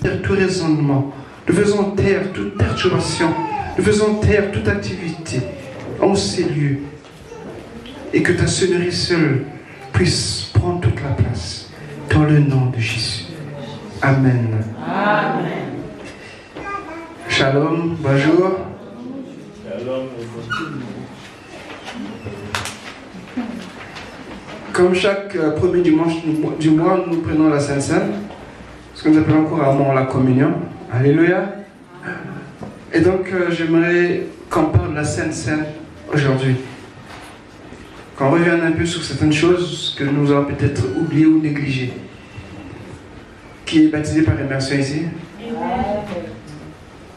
taire tout raisonnement. Nous faisons taire toute perturbation. Nous faisons taire toute activité en ces lieux. Et que ta sonnerie seule puisse prendre toute la place. Dans le nom de Jésus. Amen. Amen. Shalom, bonjour. Shalom. Comme chaque premier dimanche du mois, nous prenons la Sainte Seine, ce que nous appelons couramment la communion. Alléluia. Et donc, j'aimerais qu'on parle de la Sainte Seine aujourd'hui. Qu'on revienne un peu sur certaines choses que nous avons peut-être oubliées ou négligées. Qui est baptisé par immersion ici?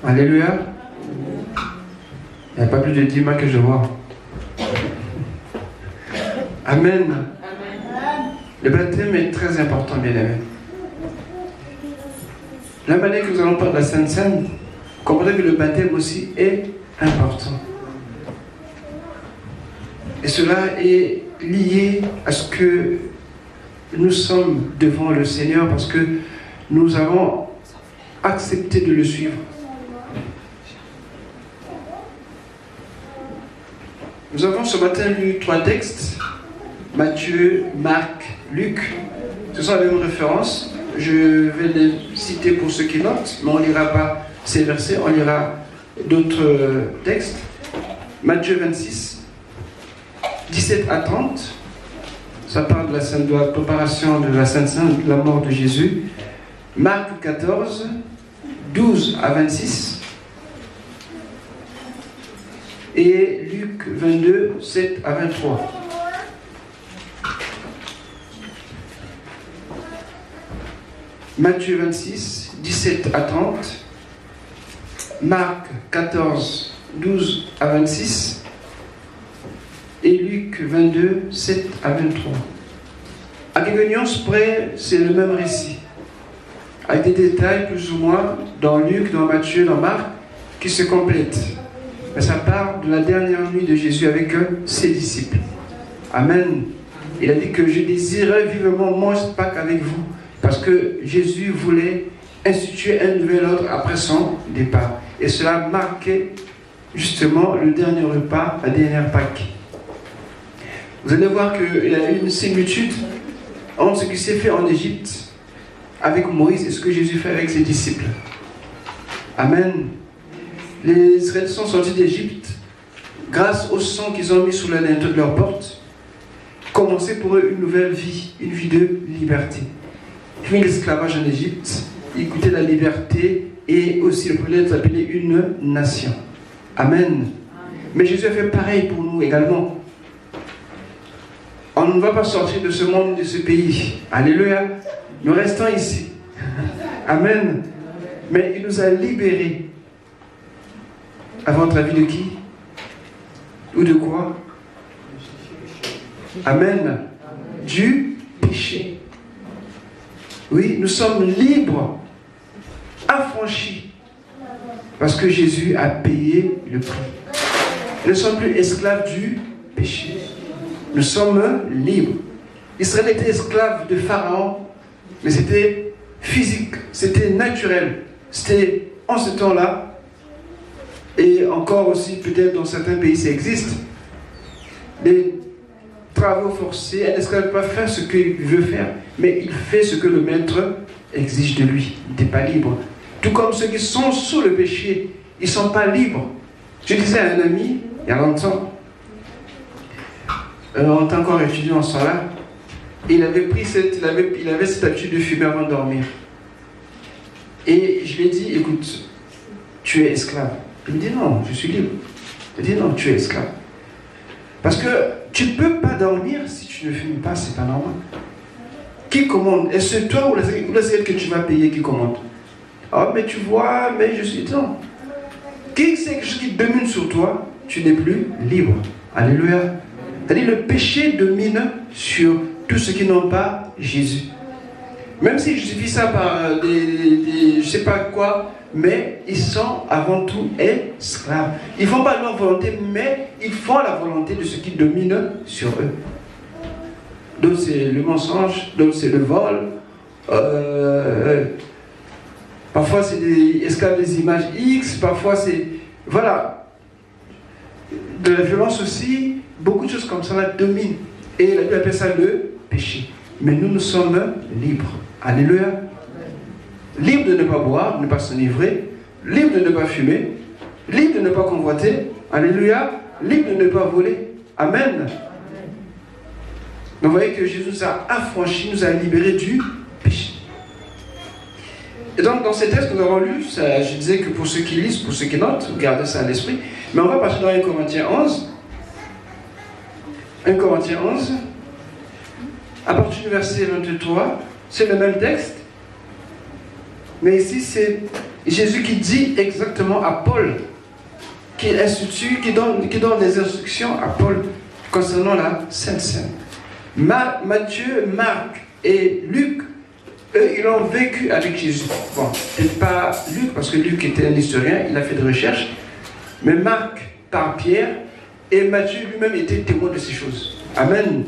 Alléluia. Il n'y a pas plus de 10 mois que je vois. Amen. Le baptême est très important, bien aimé. La manière que nous allons parler de la Sainte Seine, comprenez que le baptême aussi est important. Et cela est lié à ce que nous sommes devant le Seigneur parce que nous avons accepté de le suivre. Nous avons ce matin lu 3 textes, Matthieu, Marc, Luc. Ce sont les mêmes références. Je vais les citer pour ceux qui notent, mais on ne lira pas ces versets, on lira d'autres textes. Matthieu 26, 17 à 30. Ça parle de la préparation de la Sainte Seine, de la mort de Jésus. Marc 14, 12 à 26. Et Luc 22, 7 à 23. Matthieu 26, 17 à 30. Marc 14, 12 à 26. Et Luc 22, 7 à 23. À quelques nuances près, c'est le même récit. Avec des détails plus ou moins dans Luc, dans Matthieu, dans Marc, qui se complètent. Mais ça part de la dernière nuit de Jésus avec ses disciples. Amen. Il a dit que je désirais vivement manger Pâques avec vous. Parce que Jésus voulait instituer un nouvel ordre après son départ. Et cela marquait justement le dernier repas, la dernière Pâques. Vous allez voir qu'il y a eu une similitude entre ce qui s'est fait en Égypte avec Moïse et ce que Jésus fait avec ses disciples. Amen. Les Israélites sont sortis d'Égypte grâce au sang qu'ils ont mis sous la linteau de leur porte. Commencer pour eux une nouvelle vie, une vie de liberté. Fini l'esclavage en Égypte, ils goûtaient la liberté et aussi le privilège d'appeler une nation. Amen. Mais Jésus a fait pareil pour nous également. On ne va pas sortir de ce monde, de ce pays. Alléluia. Nous restons ici. Amen. Mais il nous a libérés. À votre avis, de qui? Ou de quoi? Amen. Du péché. Oui, nous sommes libres, affranchis, parce que Jésus a payé le prix. Nous ne sommes plus esclaves du péché. Nous sommes libres. Israël était esclave de Pharaon, mais c'était physique, c'était naturel. C'était en ce temps-là, et encore aussi peut-être dans certains pays ça existe, des travaux forcés. Un esclave ne peut pas faire ce qu'il veut faire, mais il fait ce que le maître exige de lui. Il n'est pas libre. Tout comme ceux qui sont sous le péché, ils ne sont pas libres. Je disais à un ami, il y a longtemps, on était encore étudiant en ce temps-là, et il avait cette habitude de fumer avant de dormir. Et je lui ai dit, écoute, tu es esclave. Il me dit, non, je suis libre. Je lui ai dit, non, tu es esclave. Parce que tu ne peux pas dormir si tu ne fumes pas, c'est pas normal. Qui commande? Est-ce toi ou la cigarette que tu vas payer qui commande? Ah, mais tu vois, mais je suis... Non. Qui c'est quelque chose qui domine sur toi, tu n'es plus libre. Alléluia. C'est-à-dire le péché domine sur tous ceux qui n'ont pas Jésus. Même s'ils justifient ça par je ne sais pas quoi, mais ils sont avant tout esclaves. Ils ne font pas leur volonté, mais ils font la volonté de ce qui domine sur eux. D'autres c'est le mensonge, d'autres c'est le vol. Parfois c'est des esclaves des images X, parfois c'est... Voilà. De la violence aussi, beaucoup de choses comme ça là dominent. Et la Bible appelle ça le péché. Mais nous sommes libres. Alléluia. Libre de ne pas boire, de ne pas s'enivrer, libre de ne pas fumer, libre de ne pas convoiter, alléluia, libre de ne pas voler. Amen. Donc vous voyez que Jésus nous a affranchis, nous a libérés du péché. Et donc dans ces textes que nous avons lus, je disais que pour ceux qui lisent, pour ceux qui notent, gardez ça à l'esprit. Mais on va passer dans 1 Corinthiens 11. 1 Corinthiens 11, à partir du verset 23, c'est le même texte. Mais ici, c'est Jésus qui dit exactement à Paul, qui institue, qui donne des instructions à Paul concernant la Sainte Seine. Matthieu, Marc et Luc, eux, ils ont vécu avec Jésus. Bon, peut-être pas Luc, parce que Luc était un historien, il a fait des recherches, mais Marc par Pierre, et Matthieu lui-même était témoin de ces choses. Amen.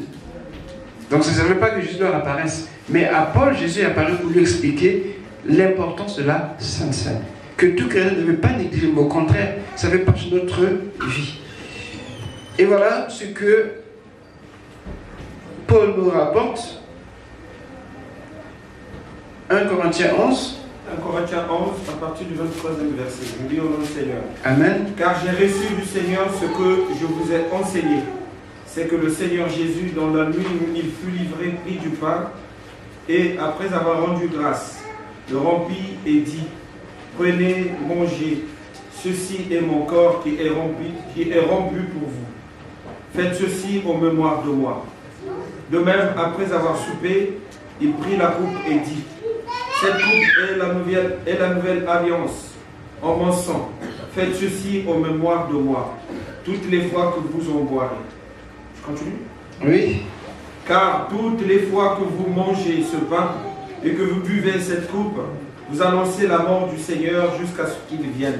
Donc ça ne veut pas que Jésus leur apparaisse, mais à Paul, Jésus est apparu pour lui expliquer l'importance de la Sainte Seine. Que tout chrétien ne devait pas négliger, mais au contraire, ça fait partie de notre vie. Et voilà ce que Paul nous rapporte. 1 Corinthiens 11. 1 Corinthiens 11, à partir du 23e verset. Je lis au nom du Seigneur. Amen. Car j'ai reçu du Seigneur ce que je vous ai enseigné. C'est que le Seigneur Jésus, dans la nuit où il fut livré, prit du pain, et après avoir rendu grâce, le rompit et dit, prenez, mangez, ceci est mon corps qui est rompu pour vous. Faites ceci en mémoire de moi. De même, après avoir soupé, il prit la coupe et dit, cette coupe est la nouvelle alliance en mon sang. Faites ceci en mémoire de moi, toutes les fois que vous en boirez. Je continue? Oui. Car toutes les fois que vous mangez ce pain et que vous buvez cette coupe, vous annoncez la mort du Seigneur jusqu'à ce qu'il vienne.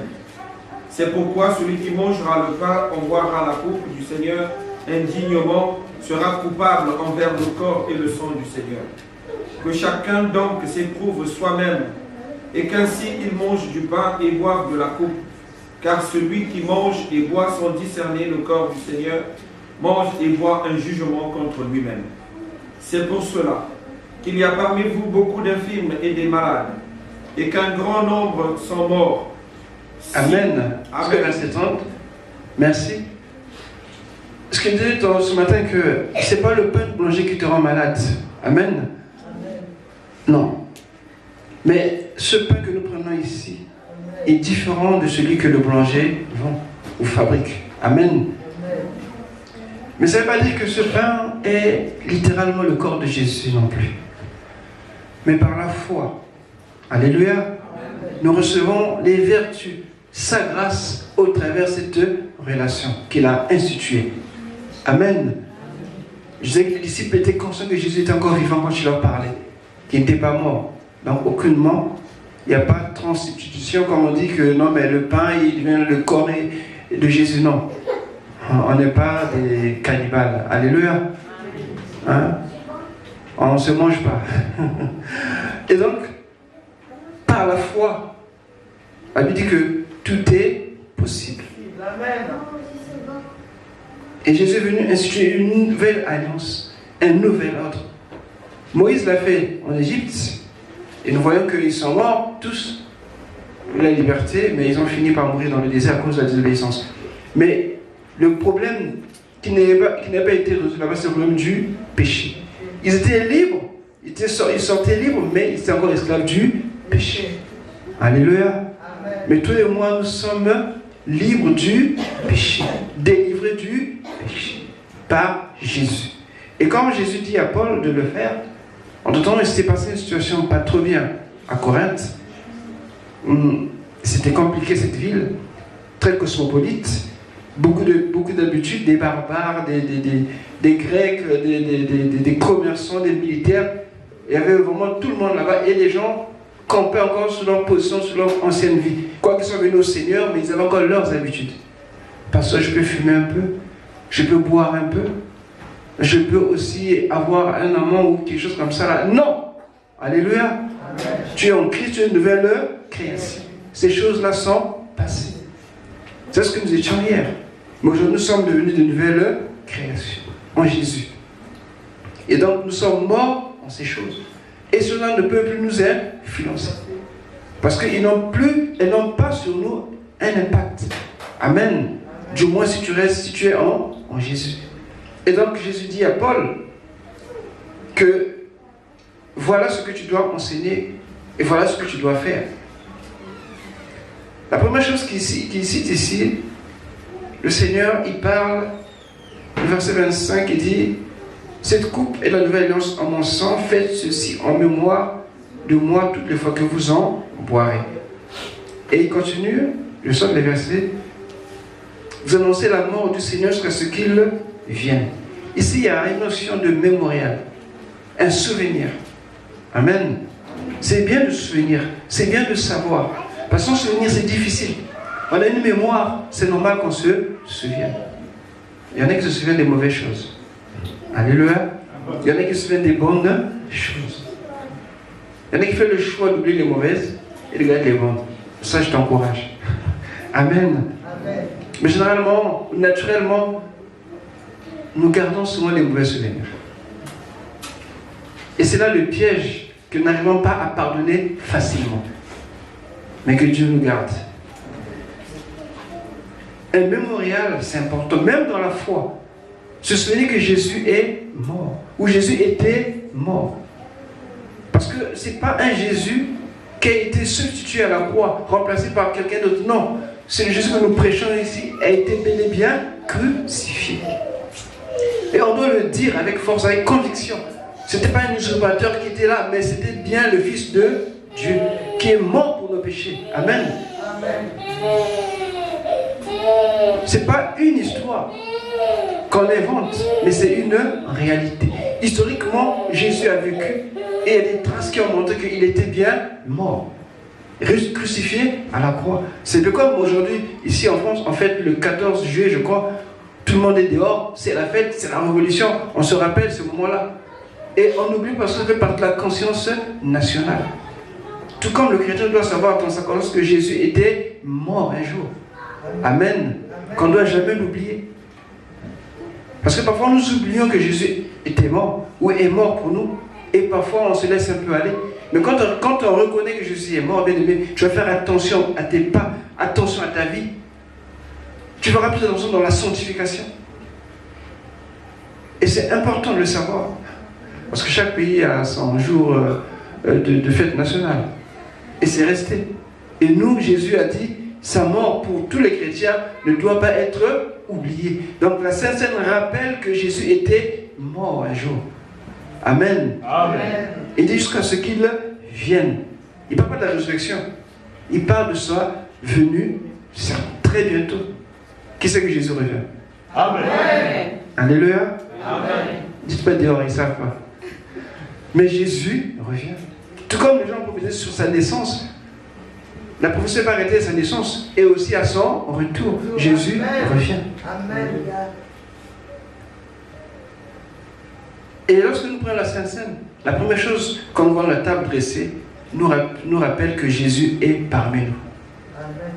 C'est pourquoi celui qui mangera le pain, en boira la coupe du Seigneur indignement, sera coupable envers le corps et le sang du Seigneur. Que chacun donc s'éprouve soi-même, et qu'ainsi il mange du pain et boive de la coupe. Car celui qui mange et boit sans discerner le corps du Seigneur, mange et boit un jugement contre lui-même. C'est pour cela qu'il y a parmi vous beaucoup d'infirmes et des malades, et qu'un grand nombre sont morts. Amen. Amen. Verset 30. Merci. Ce que je disais ce matin, que ce n'est pas le pain de boulanger qui te rend malade. Amen. Amen. Non. Mais ce pain que nous prenons ici est différent de celui que le boulanger vend ou fabrique. Amen. Amen. Mais ça ne veut pas dire que ce pain est littéralement le corps de Jésus non plus. Mais par la foi, alléluia, nous recevons les vertus, sa grâce au travers de cette relation qu'il a instituée. Amen. Je disais que les disciples étaient conscients que Jésus était encore vivant quand il leur parlait, qu'il n'était pas mort. Donc aucunement, il n'y a pas de transsubstitution comme on dit que non, mais le pain, il devient le corps de Jésus. Non. On n'est pas des cannibales. Alléluia. Hein? On ne se mange pas. Et donc, par la foi, la Bible dit que tout est possible. Amen. Et Jésus est venu instituer une nouvelle alliance, un nouvel ordre. Moïse l'a fait en Égypte, et nous voyons qu'ils sont morts tous pour la liberté, mais ils ont fini par mourir dans le désert à cause de la désobéissance. Mais le problème qui n'a pas été résolu là-bas, c'est le problème du péché. Ils étaient libres, ils sortaient libres, mais ils étaient encore esclaves du péché. Alléluia. Amen. Mais tous les mois, nous sommes libres du péché, délivrés du péché par Jésus. Et quand Jésus dit à Paul de le faire, entre-temps, il s'était passé une situation pas trop bien à Corinthe. C'était compliqué cette ville, très cosmopolite, beaucoup d'habitudes, des barbares, des Grecs, des commerçants, des militaires. Il y avait vraiment tout le monde là-bas et les gens campaient encore sur leur position, sur leur ancienne vie. Quoi qu'ils soient venus au Seigneur, mais ils avaient encore leurs habitudes. Parce que je peux fumer un peu, je peux boire un peu, je peux aussi avoir un amant ou quelque chose comme ça là. Non! Alléluia! Amen. Tu es en Christ, tu es une nouvelle création. Ces choses-là sont passées. C'est ce que nous étions hier. Mais aujourd'hui, nous sommes devenus de nouvelles créations en Jésus. Et donc, nous sommes morts en ces choses. Et cela ne peut plus nous influencer. Parce qu'elles n'ont pas sur nous un impact. Amen. Du moins si tu es en Jésus. Et donc, Jésus dit à Paul que voilà ce que tu dois enseigner et voilà ce que tu dois faire. La première chose qu'il cite ici, le Seigneur, il parle, le verset 25, il dit « Cette coupe est la nouvelle alliance en mon sang, faites ceci en mémoire de moi toutes les fois que vous en boirez. » Et il continue, je sors les versets, « Vous annoncez la mort du Seigneur jusqu'à ce qu'il vienne. » Ici, il y a une notion de mémorial, un souvenir. Amen. C'est bien de se souvenir, c'est bien de savoir. Parce que sans souvenir, c'est difficile. On a une mémoire, c'est normal qu'on se souvienne. Il y en a qui se souviennent des mauvaises choses. Alléluia. Il y en a qui se souviennent des bonnes choses. Il y en a qui font le choix d'oublier les mauvaises et de garder les bonnes. Ça, je t'encourage. Amen. Amen. Mais généralement, naturellement, nous gardons souvent les mauvais souvenirs. Et c'est là le piège que nous n'arrivons pas à pardonner facilement. Mais que Dieu nous garde. Un mémorial, c'est important, même dans la foi. Se souvenir que Jésus est mort, ou Jésus était mort. Parce que ce n'est pas un Jésus qui a été substitué à la croix, remplacé par quelqu'un d'autre. Non, c'est le Jésus que nous prêchons ici, a été bel et bien crucifié. Et on doit le dire avec force, avec conviction. Ce n'était pas un usurpateur qui était là, mais c'était bien le Fils de Dieu, qui est mort pour nos péchés. Amen. Amen. Ce n'est pas une histoire qu'on invente, mais c'est une réalité. Historiquement, Jésus a vécu et il y a des traces qui ont montré qu'il était bien mort, crucifié à la croix. C'est comme aujourd'hui, ici en France, en fait, le 14 juillet, je crois, tout le monde est dehors, c'est la fête, c'est la révolution, on se rappelle ce moment-là. Et on oublie parce que ça fait partie de la conscience nationale. Tout comme le chrétien doit savoir dans sa conscience que Jésus était mort un jour. Amen. Qu'on ne doit jamais l'oublier. Parce que parfois nous oublions que Jésus était mort ou est mort pour nous. Et parfois on se laisse un peu aller. Mais quand on reconnaît que Jésus est mort, bien aimé, tu vas faire attention à tes pas, attention à ta vie. Tu feras plus attention dans la sanctification. Et c'est important de le savoir. Parce que chaque pays a son jour de fête nationale. Et c'est resté. Et nous, Jésus a dit, sa mort pour tous les chrétiens ne doit pas être oubliée. Donc la Sainte Seine rappelle que Jésus était mort un jour. Amen. Amen. Il dit jusqu'à ce qu'il vienne. Il ne parle pas de la résurrection. Il parle de sa venue très bientôt. Qui sait que Jésus revient? Amen. Alléluia. Amen. Dites pas dehors, ils ne savent pas. Mais Jésus revient. Tout comme les gens prophétisaient sur sa naissance. La prophétie n'est pas arrêtée à sa naissance et aussi à son retour. Jésus revient. Amen. Et lorsque nous prenons la Sainte Seine, la première chose qu'on voit la table dressée nous rappelle que Jésus est parmi nous. Amen.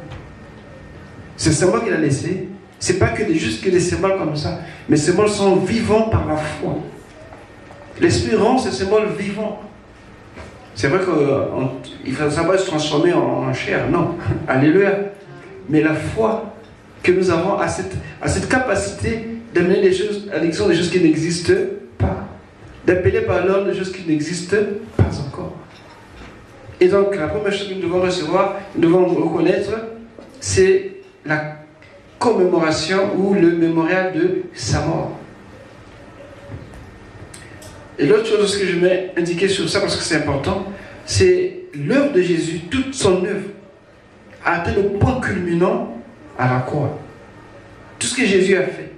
Ces symboles qu'il a laissés, ce n'est pas juste que des symboles comme ça, mais ces symboles sont vivants par la foi. L'Esprit rend ces symboles vivants. C'est vrai qu'il ne faut pas se transformer en chair, non. Alléluia. Mais la foi que nous avons a cette capacité d'amener les choses à l'existence des choses qui n'existent pas. D'appeler par l'ordre des choses qui n'existent pas encore. Et donc, la première chose que nous devons recevoir, nous devons reconnaître, c'est la commémoration ou le mémorial de sa mort. Et l'autre chose que je vais indiquer sur ça, parce que c'est important, c'est l'œuvre de Jésus, toute son œuvre, a atteint le point culminant à la croix. Tout ce que Jésus a fait,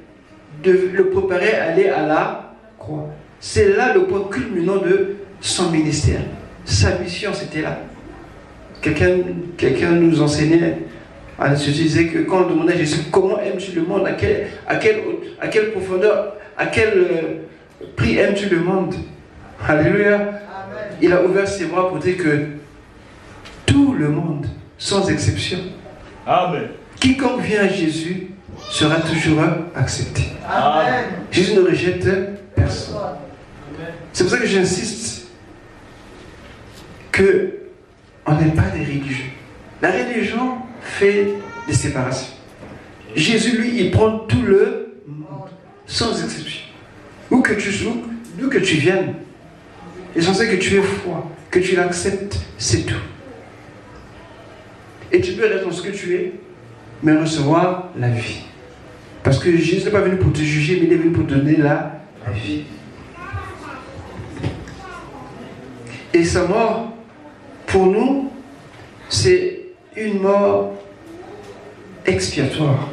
de le préparer à aller à la croix. C'est là le point culminant de son ministère. Sa mission, c'était là. Quelqu'un nous enseignait, je disais que quand on demandait à Jésus, comment aimes-tu le monde, à quelle profondeur, à quel prix aimes-tu le monde? Alléluia. Amen. Il a ouvert ses bras pour dire que tout le monde, sans exception. Amen. Quiconque vient à Jésus sera toujours accepté. Amen. Jésus ne rejette personne. C'est pour ça que j'insiste qu'on n'est pas des religieux. La religion fait des séparations. Jésus, lui, il prend tout le monde, sans exception. Où que tu viennes, l'essentiel que tu aies foi, que tu l'acceptes, c'est tout. Et tu peux être dans ce que tu es, mais recevoir la vie. Parce que Jésus n'est pas venu pour te juger, mais il est venu pour te donner la vie. Et sa mort, pour nous, c'est une mort expiatoire.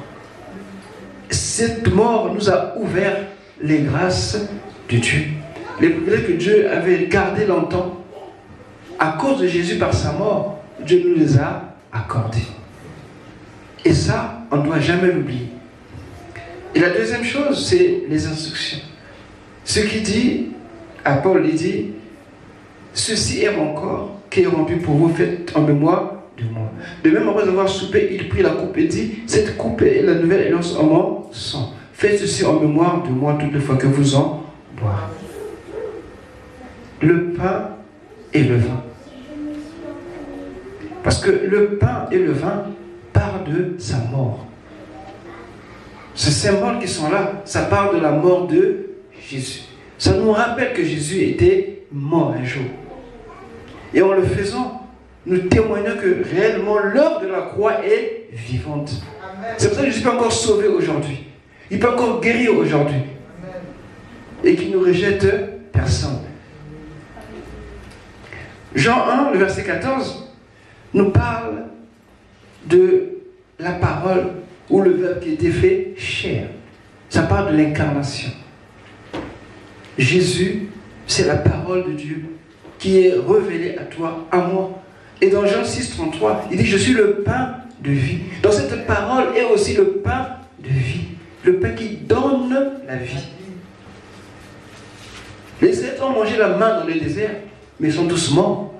Cette mort nous a ouvert les grâces de Dieu. Les privilèges que Dieu avait gardés longtemps, à cause de Jésus par sa mort, Dieu nous les a accordés. Et ça, on ne doit jamais l'oublier. Et la deuxième chose, c'est les instructions. Ce qu'il dit à Paul, il dit, ceci est mon corps qui est rompu pour vous, faites en mémoire de moi. De même, après avoir soupé, il prit la coupe et dit, cette coupe est la nouvelle alliance en mon sang. Faites ceci en mémoire de moi toutes les fois que vous en boirez. Le pain et le vin. Parce que le pain et le vin parlent de sa mort. Ces symboles qui sont là, ça parle de la mort de Jésus. Ça nous rappelle que Jésus était mort un jour. Et en le faisant, nous témoignons que réellement l'œuvre de la croix est vivante. C'est pour ça que Jésus peut encore sauver aujourd'hui. Il peut encore guérir aujourd'hui. Et qu'il ne rejette personne. Jean 1, le verset 14, nous parle de la parole ou le verbe qui était fait chair. Ça parle de l'incarnation. Jésus, c'est la parole de Dieu qui est révélée à toi, à moi. Et dans Jean 6, 33, il dit, je suis le pain de vie. Dans cette parole est aussi le pain de vie. Le pain qui donne la vie. Les Israélites ont mangé la main dans le désert, mais ils sont tous morts.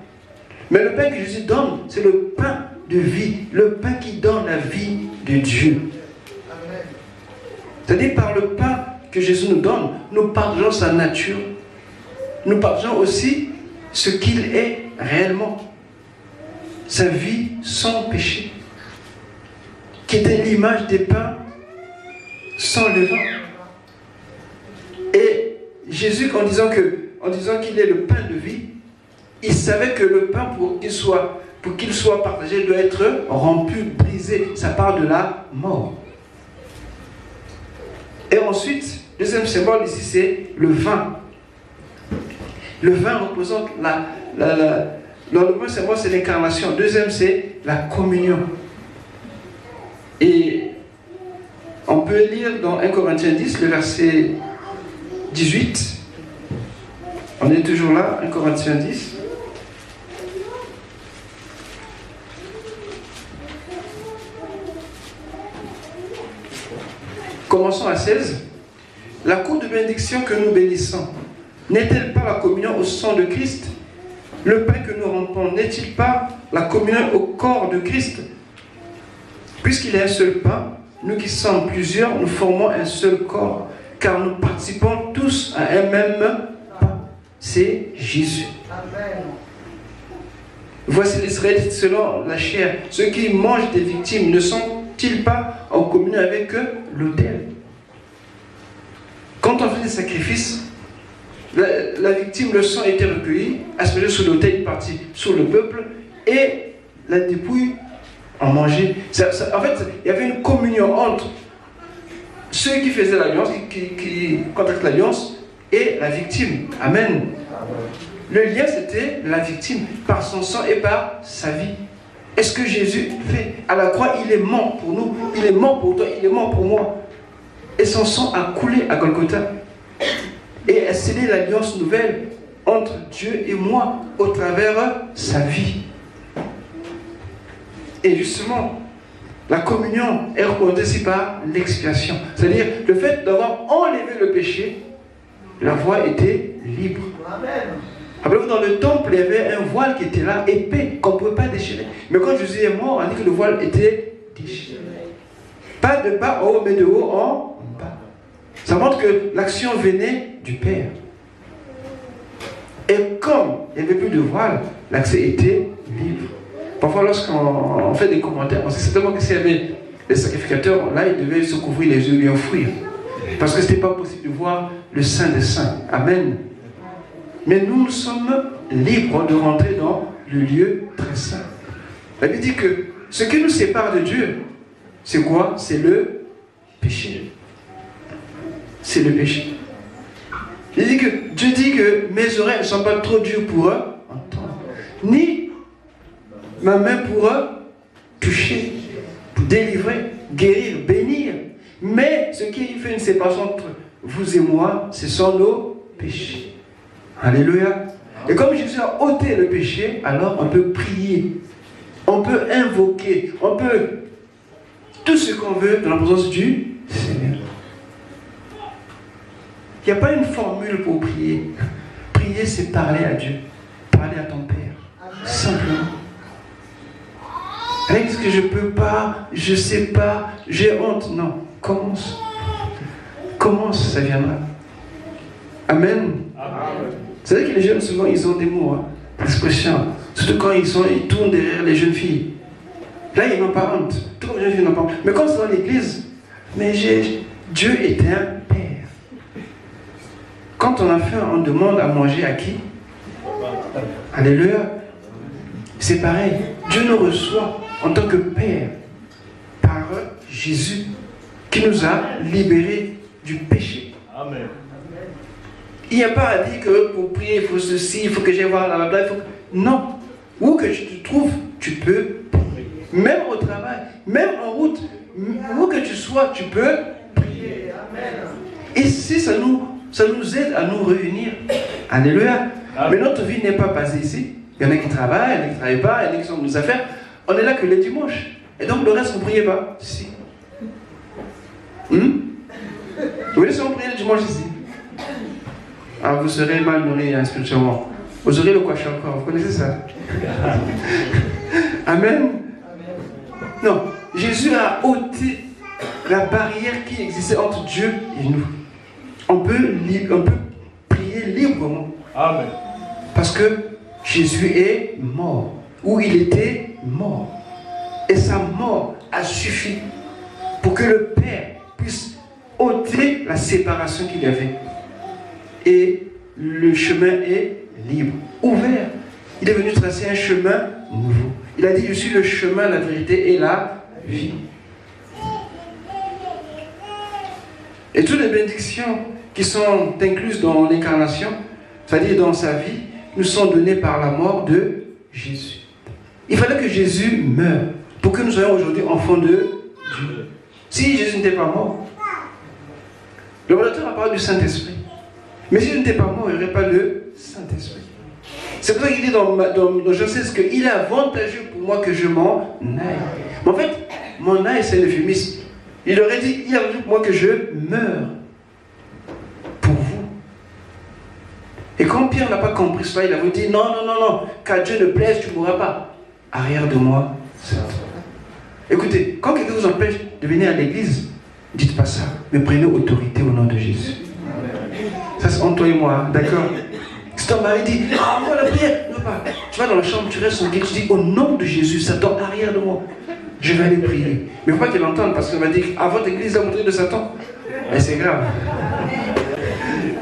Mais le pain que Jésus donne, c'est le pain de vie. Le pain qui donne la vie de Dieu. C'est-à-dire par le pain que Jésus nous donne, nous partageons sa nature. Nous partageons aussi ce qu'il est réellement. Sa vie sans péché, qui était l'image des pains sans levain. Et Jésus, en disant qu'il est le pain de vie, il savait que le pain, pour qu'il soit partagé, doit être rompu, brisé. Ça parle de la mort. Et ensuite, deuxième symbole ici, c'est le vin. Le vin représente le premier symbole, c'est l'incarnation. Deuxième, c'est la communion. Et on peut lire dans 1 Corinthiens 10, le verset 18. On est toujours là, 1 Corinthiens 10. Commençons à 16. La coupe de bénédiction que nous bénissons, n'est-elle pas la communion au sang de Christ? Le pain que nous rompons, n'est-il pas la communion au corps de Christ? Puisqu'il est un seul pain, nous qui sommes plusieurs, nous formons un seul corps, car nous participons tous à un même pain. C'est Jésus. Amen. Voici les Israélites selon la chair. Ceux qui mangent des victimes ne sont-ils pas en communion avec l'autel? Quand on fait des sacrifices, la victime, le sang était recueilli, aspergé sur l'autel, parti sur le peuple, et la dépouille en mangeait. En fait, il y avait une communion entre ceux qui faisaient l'alliance, qui contractent l'alliance, et la victime. Amen. Le lien, c'était la victime, par son sang et par sa vie. Est-ce que Jésus fait? À la croix, il est mort pour nous, il est mort pour toi, il est mort pour moi. Et son sang a coulé à Golgotha. Et a scellé l'alliance nouvelle entre Dieu et moi au travers sa vie. Et justement, la communion est représentée ici par l'expiation. C'est-à-dire le fait d'avoir enlevé le péché, la voie était libre. Amen. Rappelez-vous, dans le temple, il y avait un voile qui était là, épais, qu'on ne pouvait pas déchirer. Mais quand Jésus est mort, on dit que le voile était déchiré. Pas de bas en haut, mais de haut en bas. Ça montre que l'action venait du Père. Et comme il n'y avait plus de voile, l'accès était libre. Parfois, lorsqu'on fait des commentaires, on sait certainement que s'il y avait les sacrificateurs, là, ils devaient se couvrir les yeux et lui offrir. Parce que ce n'était pas possible de voir le Saint des Saints. Amen. Mais nous sommes libres de rentrer dans le lieu très saint. La Bible dit que ce qui nous sépare de Dieu, c'est quoi? C'est le péché. C'est le péché. Il dit que Dieu dit que mes oreilles ne sont pas trop dures pour eux entendre, ni ma main pour eux toucher, pour délivrer, guérir, bénir. Mais ce qui fait une séparation entre vous et moi, ce sont nos péchés. Alléluia. Et comme Jésus a ôté le péché, alors on peut prier, on peut invoquer, on peut tout ce qu'on veut dans la présence du Seigneur. Il n'y a pas une formule pour prier. Prier, c'est parler à Dieu, parler à ton Père, simplement. Avec ce que je ne peux pas, je ne sais pas, j'ai honte. Non, commence. Commence, ça viendra. Amen. Amen. Vous savez que les jeunes, souvent, ils ont des mots, d'expression. Surtout quand ils tournent derrière les jeunes filles. Là, ils n'ont pas honte. Tout comme les jeunes filles n'ont pas honte. Mais quand c'est dans l'église, mais Dieu est un Père. Quand on a faim, on demande à manger à qui? Alléluia. C'est pareil. Dieu nous reçoit en tant que Père par Jésus qui nous a libérés du péché. Amen. Il n'y a pas à dire que pour prier, il faut ceci, il faut que j'aille voir la blague. Non. Où que tu te trouves, tu peux prier. Même au travail, même en route, où que tu sois, tu peux prier. Et si ça nous aide à nous réunir. Alléluia. Mais notre vie n'est pas basée ici. Il y en a qui travaillent, il y en a qui ne travaillent pas, il y en a qui sont dans nos affaires. On est là que les dimanches. Et donc le reste, vous ne priez pas. Si. Oui, si on prie le dimanche ici. Ah, vous serez mal nourris spirituellement. Vous aurez le coiffeur encore. Vous connaissez ça? Amen. Non. Jésus a ôté la barrière qui existait entre Dieu et nous. On peut prier librement. Amen. Parce que Jésus est mort. Ou il était mort. Et sa mort a suffi pour que le Père puisse ôter la séparation qu'il y avait. Et le chemin est libre, ouvert. Il est venu tracer un chemin nouveau. Il a dit, je suis le chemin, la vérité et la vie. Et toutes les bénédictions qui sont incluses dans l'incarnation, c'est-à-dire dans sa vie, nous sont données par la mort de Jésus. Il fallait que Jésus meure pour que nous soyons aujourd'hui enfants de Dieu. Si Jésus n'était pas mort, le rédacteur a parlé du Saint-Esprit. Mais si je n'étais pas mort, il n'y aurait pas le Saint-Esprit. C'est pour ça qu'il dit dans Genèse qu'il est avantageux pour moi que je m'en aille. Mais en fait, mon aille, c'est l'euphémisme. Il aurait dit, il est avantageux pour moi que je meure pour vous. Et quand Pierre n'a pas compris cela, il avait dit, non, qu'à Dieu ne plaise, tu ne mourras pas. Arrière de moi, Satan. Écoutez, quand quelqu'un vous empêche de venir à l'église, dites pas ça, mais prenez autorité au nom de Jésus. Ça c'est entre toi et moi, d'accord? Si ton mari dit, moi la prière, non pas. Tu vas dans la chambre, tu restes tranquille, tu dis, au nom de Jésus, Satan, arrière de moi. Je vais aller prier. Mais il ne faut pas qu'il entende parce qu'on va dire, à votre église, la montée de Satan. Et c'est grave.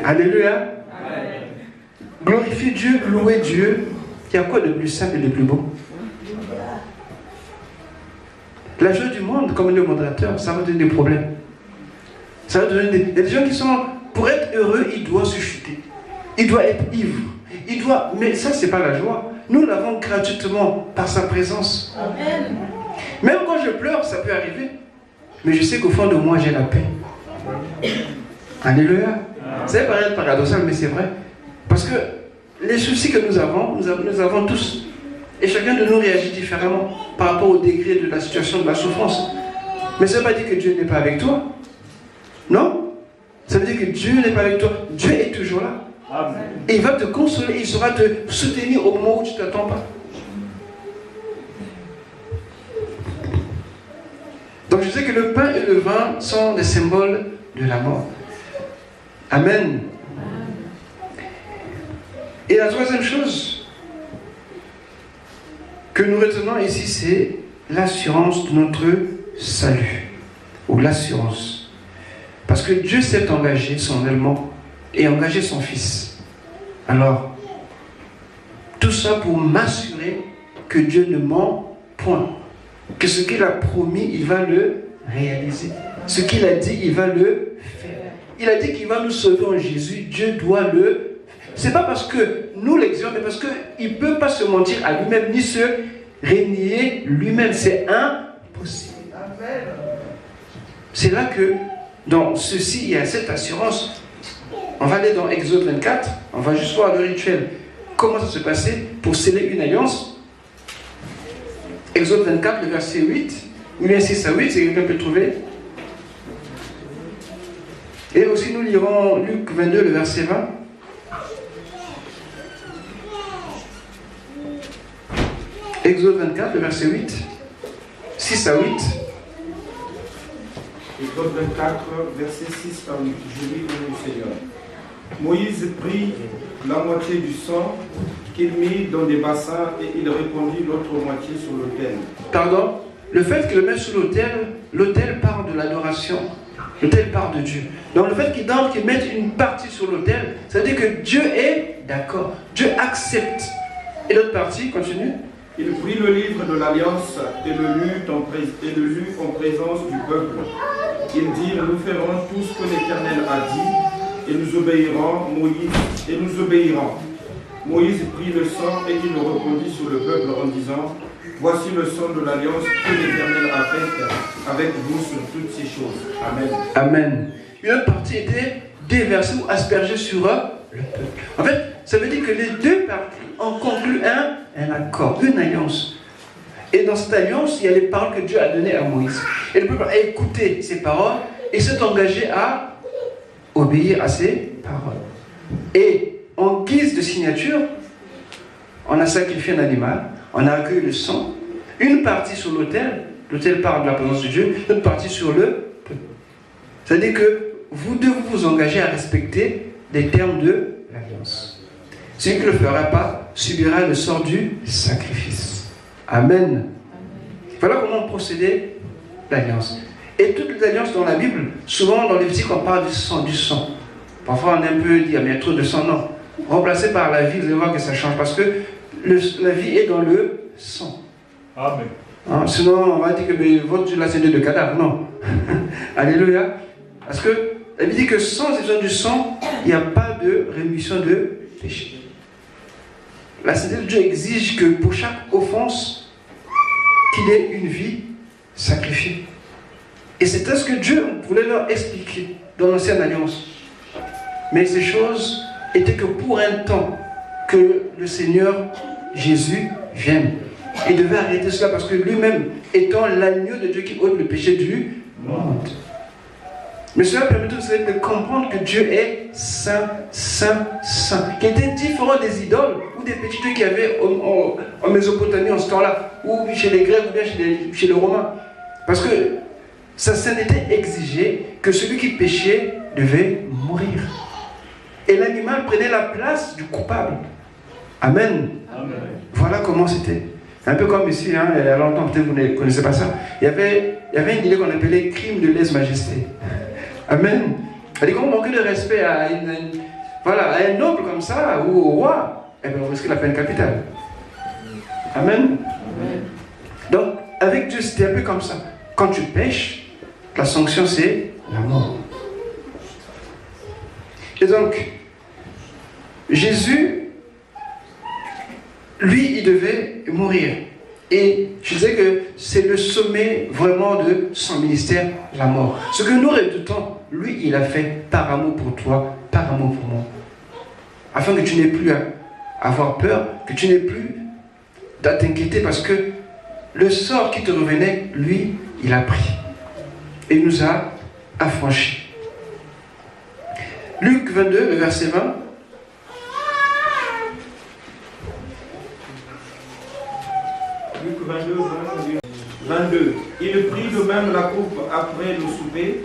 Alléluia. Glorifier Dieu, louer Dieu. Il y a quoi de plus simple et de plus beau? La joie du monde, comme le modérateur, ça va donner des problèmes. Ça va donner des... Il y a des gens qui sont... Pour être heureux, il doit se chuter. Il doit être ivre. Il doit... Mais ça, ce n'est pas la joie. Nous l'avons gratuitement par sa présence. Amen. Même quand je pleure, ça peut arriver. Mais je sais qu'au fond de moi, j'ai la paix. Alléluia. Ça va paraître paradoxal, mais c'est vrai. Parce que les soucis que nous avons tous. Et chacun de nous réagit différemment par rapport au degré de la situation, de la souffrance. Mais ça ne veut pas dire que Dieu n'est pas avec toi. Non? Ça veut dire que Dieu n'est pas avec toi. Dieu est toujours là. Amen. Et il va te consoler, il saura te soutenir au moment où tu ne t'attends pas. Donc je sais que le pain et le vin sont des symboles de la mort. Amen. Et la troisième chose que nous retenons ici, c'est l'assurance de notre salut. Ou l'assurance. Parce que Dieu s'est engagé solennellement et engagé son Fils. Alors, tout ça pour m'assurer que Dieu ne ment point. Que ce qu'il a promis, il va le réaliser. Ce qu'il a dit, il va le faire. Il a dit qu'il va nous sauver en Jésus. Dieu doit le faire. Ce n'est pas parce que nous l'exigeons, mais parce qu'il ne peut pas se mentir à lui-même, ni se renier lui-même. C'est impossible. C'est là que, dans ceci, il y a cette assurance. On va aller dans Exode 24, on va juste voir le rituel. Comment ça se passait pour sceller une alliance. Exode 24, le verset 8, ou bien 6 à 8, si quelqu'un peut trouver. Et aussi nous lirons Luc 22, le verset 20. Exode 24, le verset 8, 6 à 8. Exode 24, verset 6 à 8. Je lis au nom du Seigneur. Moïse prit la moitié du sang qu'il mit dans des bassins et il répandit l'autre moitié sur l'autel. Pardon, le fait qu'il le mette sur l'autel part de l'adoration. L'autel part de Dieu. Donc le fait qu'il mette une partie sur l'autel, ça veut dire que Dieu est d'accord. Dieu accepte. Et l'autre partie, continue. Il prit le livre de l'Alliance et le lut en présence du peuple. Ils dirent, nous ferons tout ce que l'Éternel a dit, et nous obéirons, Moïse prit le sang et il le répandit sur le peuple en disant, voici le sang de l'Alliance que l'Éternel a faite avec vous sur toutes ces choses. Amen. Amen. Une autre partie était déversée ou aspergée sur le peuple. En fait, ça veut dire que les deux parties ont conclu un accord, une alliance. Et dans cette alliance, il y a les paroles que Dieu a données à Moïse. Et le peuple a écouté ces paroles et s'est engagé à obéir à ces paroles. Et en guise de signature, on a sacrifié un animal, on a accueilli le sang, une partie sur l'autel parle de la présence de Dieu, une partie sur le peuple. C'est-à-dire que vous devez vous engager à respecter les termes de l'alliance. Celui qui ne le fera pas subira le sort du sacrifice. Amen. Voilà comment procédait l'alliance. Et toutes les alliances dans la Bible, souvent dans les Lévitique, on parle du sang. Parfois on est un peu dit, mais il y a trop de sang. Non. Remplacé par la vie, vous allez voir que ça change. Parce que la vie est dans le sang. Amen. Hein, sinon, on va dire que votre Dieu là, c'est de cadavre. Non. Alléluia. Parce que la Bible dit que sans l'exception du sang, il n'y a pas de rémission de péché. La sainteté de Dieu exige que pour chaque offense, qu'il ait une vie sacrifiée. Et c'était ce que Dieu voulait leur expliquer dans l'ancienne alliance. Mais ces choses étaient que pour un temps que le Seigneur Jésus vienne. Il devait arrêter cela parce que lui-même étant l'agneau de Dieu qui ôte le péché du monde. Mais cela permet de comprendre que Dieu est saint, saint, saint. Qui était différent des idoles ou des petits dieux qu'il y avait en Mésopotamie en ce temps-là, ou chez les Grecs ou bien chez les Romains. Parce que sa sainteté exigeait que celui qui péchait devait mourir. Et l'animal prenait la place du coupable. Amen. Amen. Voilà comment c'était. Un peu comme ici, hein, il y a longtemps, peut-être vous ne connaissez pas ça. Il y avait une idée qu'on appelait crime de lèse-majesté. Amen. C'est-à-dire qu'on manquait de respect à un noble comme ça, ou au roi, eh bien on risquait la peine capitale. Amen. Amen. Donc, avec Dieu, c'était un peu comme ça. Quand tu pêches, la sanction c'est la mort. Et donc, Jésus, lui, il devait mourir. Et je disais que c'est le sommet vraiment de son ministère, la mort. Ce que nous redoutons, lui, il a fait par amour pour toi, par amour pour moi. Afin que tu n'aies plus à avoir peur, que tu n'aies plus à t'inquiéter, parce que le sort qui te revenait, lui, il a pris. Et il nous a affranchis. Luc 22, le verset 20. 22, 22. Il prit de même la coupe après le souper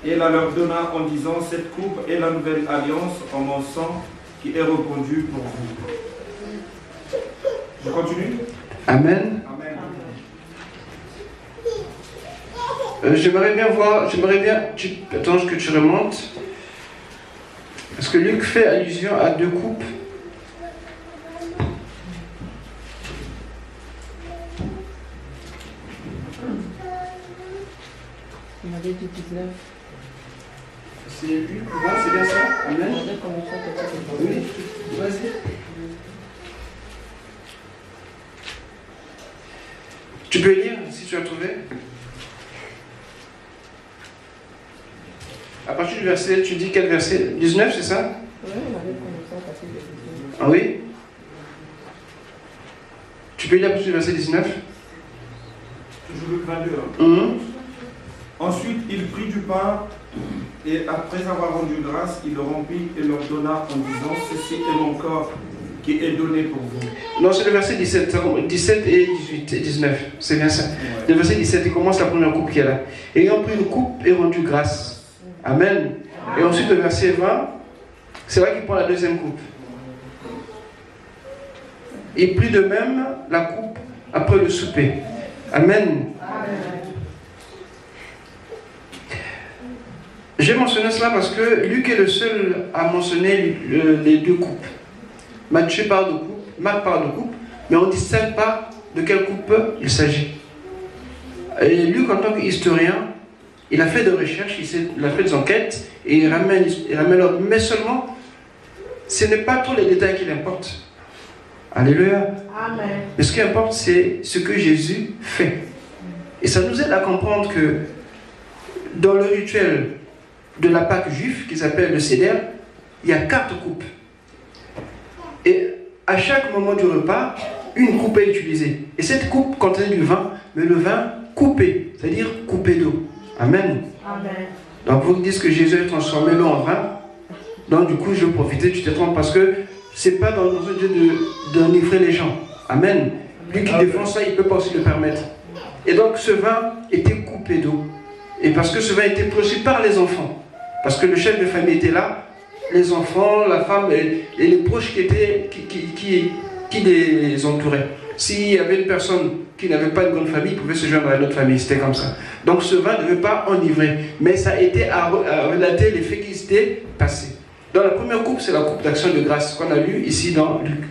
et la leur donna en disant, cette coupe est la nouvelle alliance en mon sang qui est répandu pour vous. Je continue. Amen. Amen. J'aimerais bien, attends que tu remontes, parce que Luc fait allusion à deux coupes. Il m'avait dit 19. C'est Luc, c'est bien ça? Amen. Oui, vas-y. Tu peux lire si tu as trouvé. À partir du verset, tu dis quel verset? 19, c'est ça? Oui, on avait commencé à passer le 19. Ah oui? Tu peux lire à partir du verset 19? Toujours Luc 22. Mhm. Ensuite, il prit du pain et après avoir rendu grâce, il le remplit et leur donna en disant, ceci est mon corps qui est donné pour vous. Non, c'est le verset 17, 17 et 18 et 19, c'est bien ça. Ouais. Le verset 17, il commence la première coupe qui est là. Ayant pris une coupe et rendu grâce. Amen. Et ensuite le verset 20, c'est là qu'il prend la deuxième coupe. Il prit de même la coupe après le souper. Amen. J'ai mentionné cela parce que Luc est le seul à mentionner les deux coupes. Matthieu parle de coupe, Marc parle de coupe, mais on ne distingue pas de quelle coupe il s'agit. Et Luc, en tant qu'historien, il a fait des recherches, il a fait des enquêtes, et il ramène l'ordre. Mais seulement, ce n'est pas tous les détails qui l'importent. Alléluia. Amen. Mais ce qui importe, c'est ce que Jésus fait. Et ça nous aide à comprendre que dans le rituel de la Pâque juive, qui s'appelle le Seder, il y a 4 coupes. Et à chaque moment du repas, une coupe est utilisée. Et cette coupe contenait du vin, mais le vin coupé, c'est-à-dire coupé d'eau. Amen. Amen. Donc vous dites que Jésus a transformé l'eau en vin. Donc du coup, je vais profiter, tu te trompes, parce que c'est pas dans un Dieu d'enivrer les gens. Amen. Lui qui défend ça, il ne peut pas aussi le permettre. Et donc ce vin était coupé d'eau. Et parce que ce vin était reçu par les enfants. Parce que le chef de famille était là, les enfants, la femme et les proches qui les entouraient. S'il y avait une personne qui n'avait pas une grande famille, il pouvait se joindre à une autre famille, c'était comme ça. Donc ce vin ne devait pas enivrer, mais ça a été à relater les faits qui s'étaient passés. Dans la première coupe, c'est la coupe d'action de grâce qu'on a lu ici dans Luc.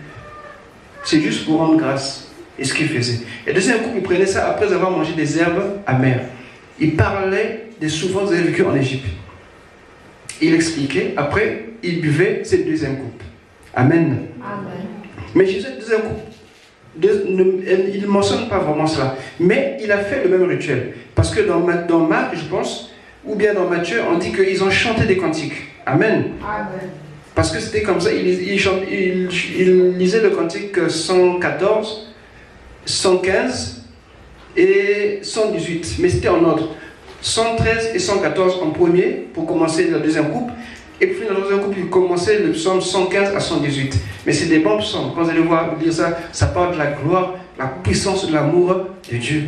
C'est juste pour rendre grâce. Et ce qu'il faisait. Et la deuxième coupe, il prenait ça après avoir mangé des herbes amères. Il parlait des souffrances qu'il avait vécues en Égypte. Il expliquait, après, il buvait cette deuxième coupe. Amen. Amen. Mais Jésus, cette deuxième coupe, il ne mentionne pas vraiment cela. Mais il a fait le même rituel. Parce que dans Marc, je pense, ou bien dans Matthieu, on dit qu'ils ont chanté des cantiques. Amen. Amen. Parce que c'était comme ça, il lisait le cantique 114, 115 et 118. Mais c'était en ordre. 113 et 114 en premier, pour commencer la deuxième coupe. Et puis dans la deuxième coupe, il commençait le psaume 115 à 118. Mais c'est des bons psaumes. Quand vous allez voir, lire ça, ça parle de la gloire, la puissance de l'amour de Dieu.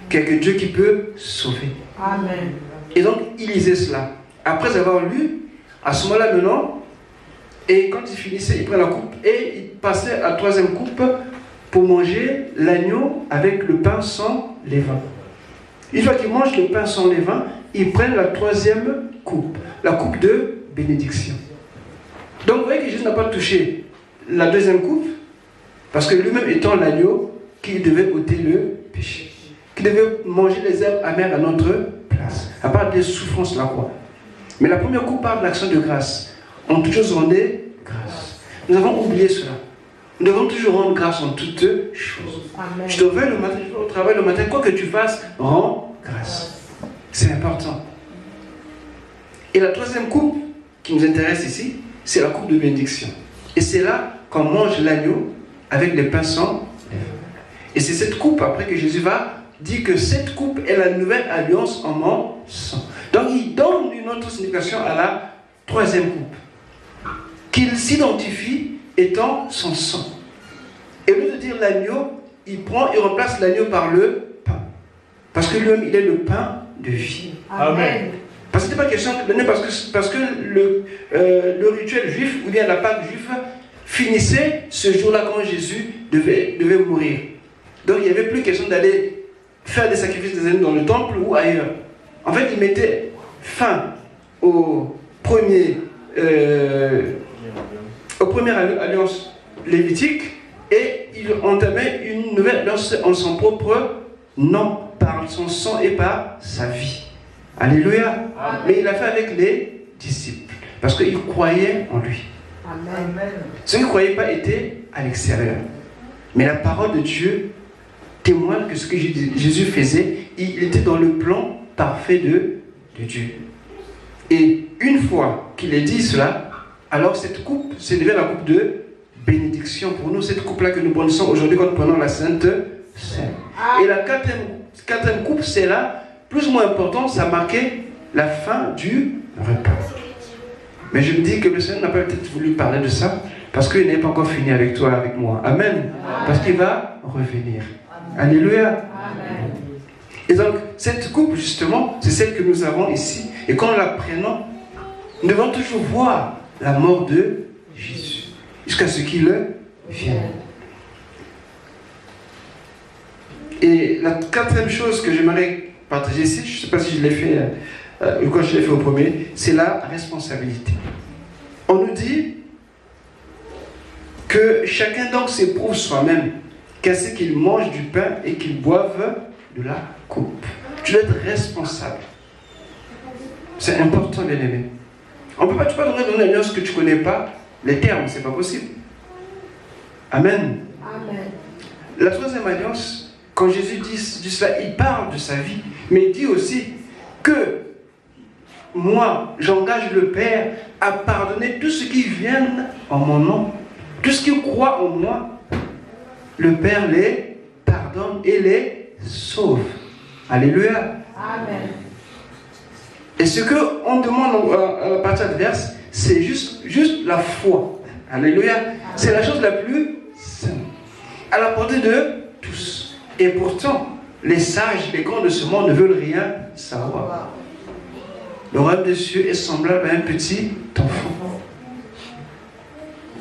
Quelque Dieu qui peut sauver. Amen. Et donc, il lisait cela. Après avoir lu, à ce moment-là maintenant, et quand il finissait, il prenait la coupe et il passait à la troisième coupe pour manger l'agneau avec le pain sans levain. Une fois qu'il mange le pain sans levain, il prend la troisième coupe, la coupe de bénédiction. Donc vous voyez que Jésus n'a pas touché la deuxième coupe, parce que lui-même étant l'agneau qui devait ôter le péché, qui devait manger les herbes amères à notre place, à part des souffrances de la croix. Mais la première coupe parle de l'action de grâce. En toutes choses, rendez grâce. Nous avons oublié cela. Nous devons toujours rendre grâce en toutes choses. Amen. Je te réveille le matin, je vais au travail le matin, quoi que tu fasses, rends grâce. C'est important. Et la troisième coupe qui nous intéresse ici, c'est la coupe de bénédiction. Et c'est là qu'on mange l'agneau avec les pains sans levain. Et c'est cette coupe après que Jésus va dire que cette coupe est la nouvelle alliance en mon sang. Donc il donne une autre signification à la troisième coupe, qu'il s'identifie étant son sang. Et au lieu de dire l'agneau, il prend, il remplace l'agneau par le pain. Parce que lui-même, il est le pain de vie. Amen. Parce que ce n'est pas question de donner parce que le rituel juif, ou bien la Pâque juive, finissait ce jour-là quand Jésus devait mourir. Donc il n'y avait plus question d'aller faire des sacrifices des animaux dans le temple ou ailleurs. En fait, il mettait fin aux première alliance lévitique et il entamait une nouvelle alliance en son propre nom, par son sang et par sa vie. Alléluia. Amen. Mais il l'a fait avec les disciples parce qu'ils croyaient en lui. Amen. Ceux qui ne croyaient pas étaient à l'extérieur. Mais la parole de Dieu témoigne que ce que Jésus faisait, il était dans le plan parfait de Dieu. Et une fois qu'il ait dit cela, alors cette coupe, c'est devenu la coupe de bénédiction pour nous, cette coupe-là que nous prenons aujourd'hui quand nous prenons la Sainte Seine. Et la quatrième coupe, c'est là, plus ou moins important, ça marquait la fin du repas. Mais je me dis que le Seigneur n'a pas peut-être voulu parler de ça, parce qu'il n'est pas encore fini avec toi, avec moi. Amen. Parce qu'il va revenir. Alléluia. Amen. Et donc, cette coupe, justement, c'est celle que nous avons ici. Et quand nous la prenons, nous devons toujours voir la mort de Jésus, jusqu'à ce qu'il vienne. Et la quatrième chose que j'aimerais partager ici, je ne sais pas si je l'ai fait ou quand je l'ai fait au premier, c'est la responsabilité. On nous dit que chacun donc s'éprouve soi-même, qu'ainsi qu'il mange du pain et qu'il boive de la coupe. Tu dois être responsable. C'est important, bien aimé. On peut pas, tu peux pas donner une alliance que tu ne connais pas, les termes, c'est pas possible. Amen. Amen. La troisième alliance, quand Jésus dit cela, il parle de sa vie, mais il dit aussi que moi, j'engage le Père à pardonner tout ce qui vient en mon nom, tout ce qui croit en moi. Le Père les pardonne et les sauve. Alléluia. Amen. Et ce qu'on demande à la partie adverse, c'est juste la foi. Alléluia. C'est la chose la plus simple, à la portée de tous. Et pourtant, les sages, les grands de ce monde ne veulent rien savoir. Le royaume des cieux est semblable à un petit enfant.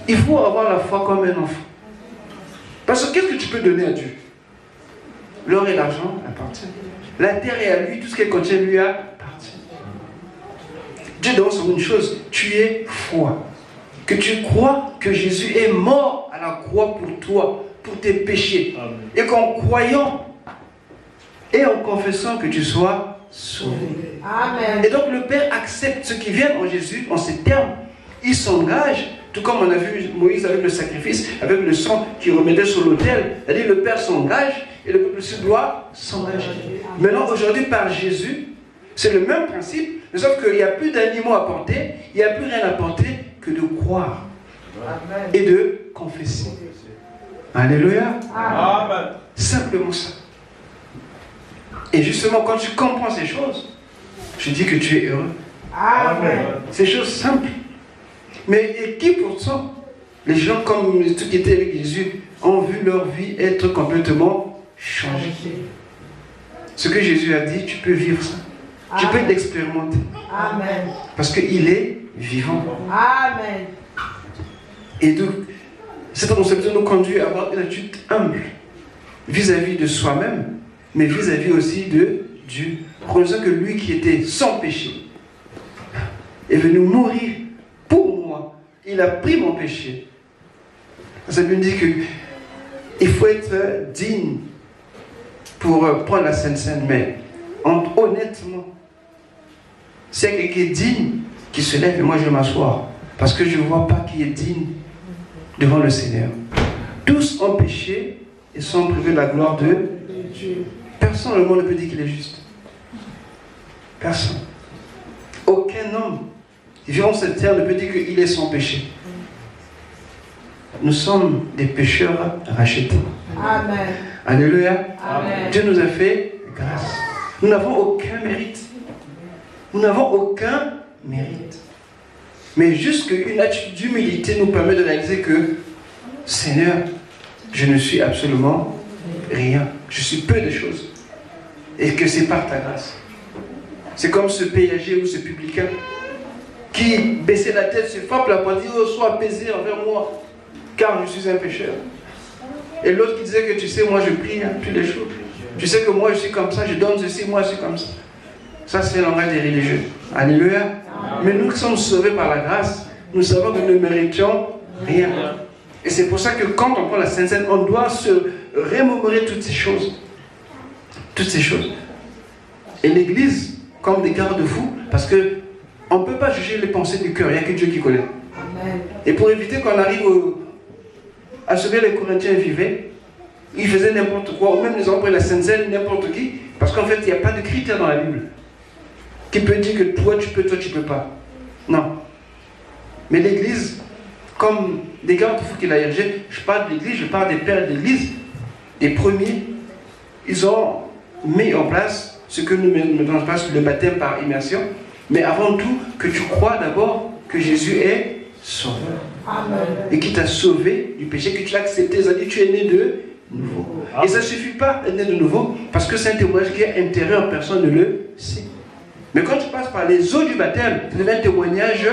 Il faut avoir la foi comme un enfant. Parce que qu'est-ce que tu peux donner à Dieu? L'or et l'argent appartiennent. La terre est à lui, tout ce qu'elle contient lui appartient. Dieu demande sur une chose, tu es foi. Que tu crois que Jésus est mort à la croix pour toi, pour tes péchés. Amen. Et qu'en croyant et en confessant que tu sois sauvé. Amen. Et donc le Père accepte ce qui vient en Jésus, en ces termes. Il s'engage, tout comme on a vu Moïse avec le sacrifice, avec le sang qui remettait sur l'autel. C'est-à-dire le Père s'engage et le peuple se doit s'engager. Maintenant, aujourd'hui, par Jésus, c'est le même principe, mais sauf qu'il n'y a plus d'animaux à porter, il n'y a plus rien à porter que de croire. Amen. Et de confesser. Alléluia. Amen. Simplement ça. Et justement, quand tu comprends ces choses, je dis que tu es heureux. Amen. Ces choses simples. Mais et qui pourtant, les gens comme ceux qui étaient avec Jésus, ont vu leur vie être complètement changée. Ce que Jésus a dit, tu peux vivre ça. Amen. Tu peux l'expérimenter. Amen. Parce qu'il est vivant. Amen. Et donc, cette conception nous conduit à avoir une attitude humble vis-à-vis de soi-même, mais vis-à-vis aussi de Dieu. Reconnaissant que lui qui était sans péché est venu mourir pour moi. Il a pris mon péché. Ça veut dire qu'il faut être digne pour prendre la Sainte Seine, mais honnêtement, c'est quelqu'un qui est digne qui se lève et moi je vais m'asseoir. Parce que je ne vois pas qui est digne devant le Seigneur. Tous ont péché et sont privés de la gloire de Dieu. Personne dans le monde ne peut dire qu'il est juste. Personne. Aucun homme vivant sur cette terre ne peut dire qu'il est sans péché. Nous sommes des pécheurs rachetés. Amen. Alléluia. Amen. Dieu nous a fait grâce. Nous n'avons aucun mérite. Nous n'avons aucun mérite. Mais juste qu'une attitude d'humilité nous permet de réaliser que, Seigneur, je ne suis absolument rien. Je suis peu de choses. Et que c'est par ta grâce. C'est comme ce péager ou ce publicain qui baissait la tête, se frappe la poitrine, oh, sois apaisé envers moi, car je suis un pécheur. Et l'autre qui disait que tu sais, moi je prie tous les jours. Tu sais que moi je suis comme ça, je donne ceci, moi je suis comme ça. Ça c'est le langage des religieux. Alléluia. Mais nous qui sommes sauvés par la grâce, nous savons que nous ne méritions rien. Et c'est pour ça que quand on prend la Sainte Seine, on doit se remémorer toutes ces choses. Toutes ces choses. Et l'Église, comme des garde-fous, parce que on ne peut pas juger les pensées du cœur, il n'y a que Dieu qui connaît. Amen. Et pour éviter qu'on arrive à ce que les Corinthiens vivaient, ils faisaient n'importe quoi, ou même les hommes prennent la Sainte Seine, n'importe qui, parce qu'en fait, il n'y a pas de critère dans la Bible qui peut dire que toi tu peux pas. Non. Mais l'Église, comme des garde-fous qu'il a érigés, je parle de l'Église, je parle des pères de l'Église, des premiers, ils ont mis en place ce que nous mettons en place, le baptême par immersion, mais avant tout, que tu crois d'abord que Jésus est sauveur. Amen. Et qui t'a sauvé du péché, que tu l'as accepté, c'est-à-dire que tu es né de nouveau. Amen. Et ça ne suffit pas d'être né de nouveau, parce que c'est un témoignage qui est intérieur, personne ne le sait. Mais quand tu passes par les eaux du baptême, ça devient un témoignage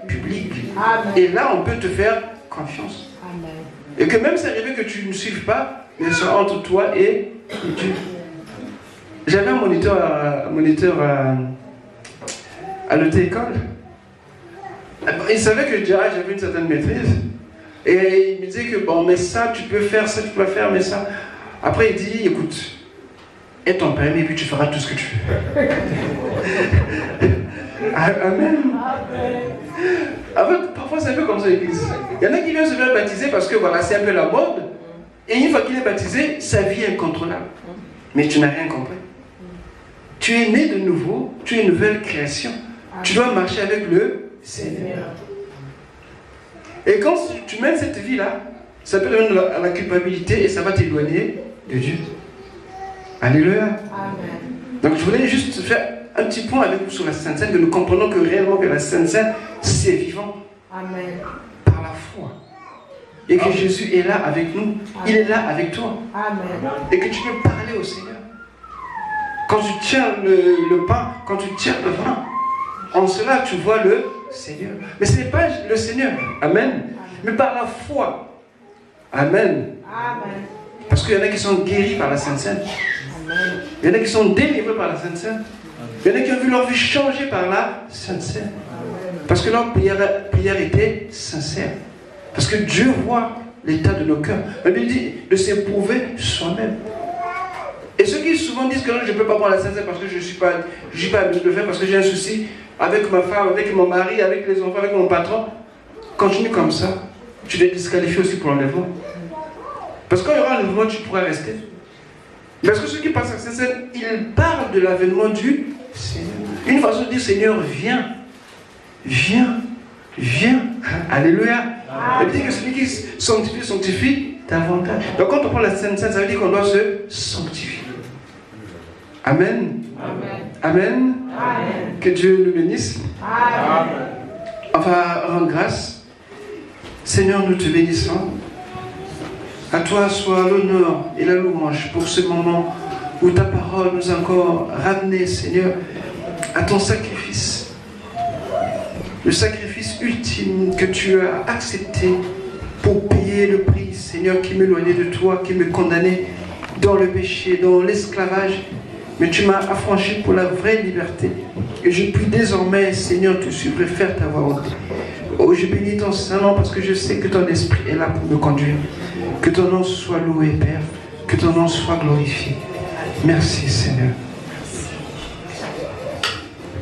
public. Amen. Et là, on peut te faire confiance. Amen. Et que même c'est arrivé que tu ne suives pas, mais ce sera entre toi et Dieu. J'avais un moniteur à l'auto-école. Il savait que j'avais une certaine maîtrise. Et il me disait que bon, mais ça, tu peux faire, ça, tu peux faire, mais ça. Après, il dit, écoute, aie ton permis et puis tu feras tout ce que tu veux. Amen. En fait, parfois, c'est un peu comme ça l'église. Il y en a qui viennent se faire baptiser parce que voilà, c'est un peu la mode. Et une fois qu'il est baptisé, sa vie est incontrôlable. Mais tu n'as rien compris. Tu es né de nouveau, tu es une nouvelle création. Tu dois marcher avec le Seigneur. Et quand tu mènes cette vie-là, ça peut donner à la culpabilité et ça va t'éloigner de Dieu. Alléluia. Amen. Donc je voulais juste faire un petit point avec vous sur la Sainte Seine, que nous comprenons que réellement que la Sainte Seine, c'est vivant. Amen. Par la foi. Et que Jésus est là avec nous. Amen. Il est là avec toi. Amen. Et que tu peux parler au Seigneur. Quand tu tiens le pain, quand tu tiens le vin, en cela tu vois le Seigneur. Mais ce n'est pas le Seigneur. Amen. Amen. Mais par la foi. Amen. Amen. Parce qu'il y en a qui sont guéris par la Sainte Seine. Amen. Il y en a qui sont délivrés par la Sainte Seine. Il y en a qui ont vu leur vie changer par la Sainte Seine. Parce que leur prière était sincère. Parce que Dieu voit l'état de nos cœurs. La Bible dit de s'éprouver soi-même. Et ceux qui souvent disent que non, je ne peux pas prendre la Sainte Seine parce que je ne suis pas habitué de le faire, parce que j'ai un souci avec ma femme, avec mon mari, avec les enfants, avec mon patron, continue comme ça. Tu les disqualifies aussi pour l'enlèvement. Parce que quand il y aura un enlèvement, tu pourras rester. Parce que ceux qui passent à la Sainte Seine, ils parlent de l'avènement du Seigneur. Une façon de dire Seigneur, viens. Viens. Viens. Alléluia. Elle dit que celui qui sanctifie davantage. Donc quand on prend la Sainte Seine, ça veut dire qu'on doit se sanctifier. Amen. Amen. Amen. Amen. Que Dieu nous bénisse. Amen. On va rendre grâce. Seigneur, nous te bénissons. À toi soit l'honneur et la louange pour ce moment où ta parole nous a encore ramenés, Seigneur, à ton sacrifice. Le sacrifice ultime que tu as accepté pour payer le prix, Seigneur, qui m'éloignait de toi, qui me condamnait dans le péché, dans l'esclavage. Mais tu m'as affranchi pour la vraie liberté. Et je puis désormais, Seigneur, te suivre et faire ta volonté. Oh, je bénis ton Saint-Nom parce que je sais que ton esprit est là pour me conduire. Que ton nom soit loué, Père. Que ton nom soit glorifié. Merci, Seigneur.